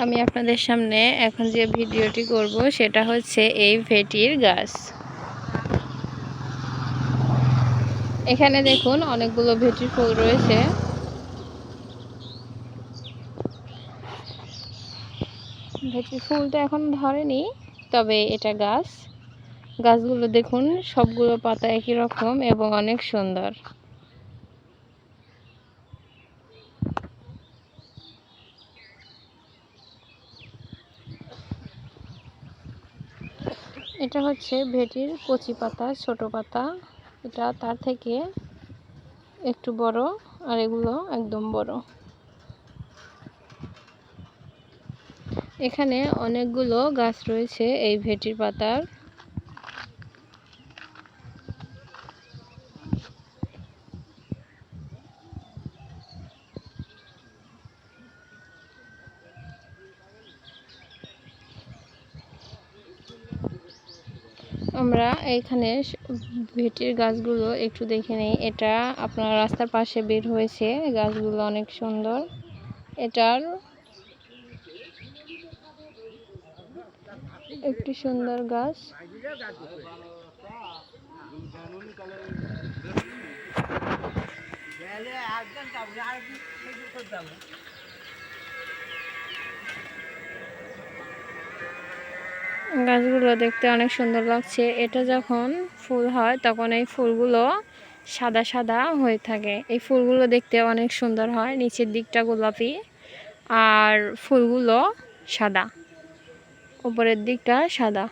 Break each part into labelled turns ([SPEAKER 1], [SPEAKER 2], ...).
[SPEAKER 1] আমি আপনাদের সামনে এখন যে ভিডিওটি করব সেটা হচ্ছে এই ভেটির গাছ। এখানে দেখুন অনেকগুলো ভেটির ফুল রয়েছে। ভেটির ফুলটা এখন ধরেনি, তবে এটা গাছ। গাছগুলো দেখুন, সবগুলো পাতা একই রকম এবং অনেক সুন্দর। এটা হচ্ছে ভেটির কচি পাতা, ছোট পাতা। এটা তার থেকে একটু বড়, আর এগুলো একদম বড়। এখানে অনেকগুলো গাছ রয়েছে এই ভেটির পাতার। আমরা এইখানে ভেটির গাছগুলো একটু দেখে নিই। এটা আপনার রাস্তার পাশে বের হয়েছে, গাছগুলো অনেক সুন্দর। এটার একটি সুন্দর গাছ। গাছগুলো দেখতে অনেক সুন্দর লাগছে। এটা যখন ফুল হয় তখন এই ফুলগুলো সাদা সাদা হয়ে থাকে। এই ফুলগুলো দেখতে অনেক সুন্দর হয়। নিচের দিকটা গোলাপি আর ফুলগুলো সাদা, উপরের দিকটা সাদা।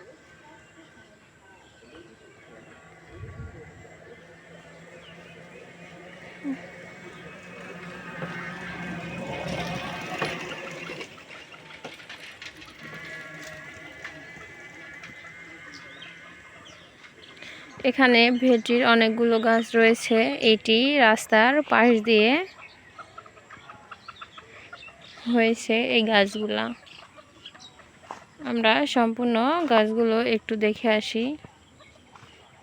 [SPEAKER 1] এখানে ভেটির অনেকগুলো গাছ রয়েছে। এটি রাস্তার পাশ দিয়ে হয়েছে এই গাছগুলা। আমরা সম্পূর্ণ গাছগুলো একটু দেখে আসি।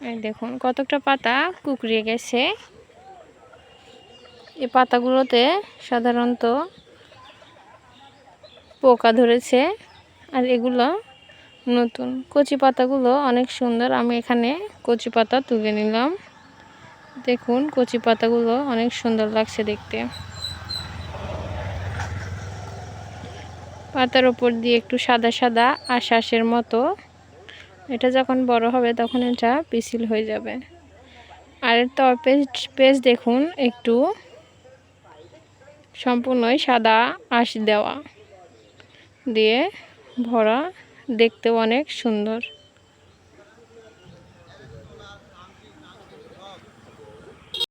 [SPEAKER 1] এই দেখুন কতটা পাতা কুঁকড়িয়ে গেছে। এই পাতাগুলোতে সাধারণত পোকা ধরেছে, আর এগুলো নতুন। কচি পাতাগুলো অনেক সুন্দর। আমি এখানে কচি পাতা তুলে নিলাম। দেখুন কচি পাতাগুলো অনেক সুন্দর লাগছে দেখতে। পাতার উপর দিয়ে একটু সাদা সাদা আঁশের মতো। এটা যখন বড় হবে তখন এটা পিছিল হয়ে যাবে। আর তর পেজ দেখুন, একটু সম্পূর্ণই সাদা আঁশ দেওয়া দিয়ে ভরা, দেখতেও অনেক সুন্দর।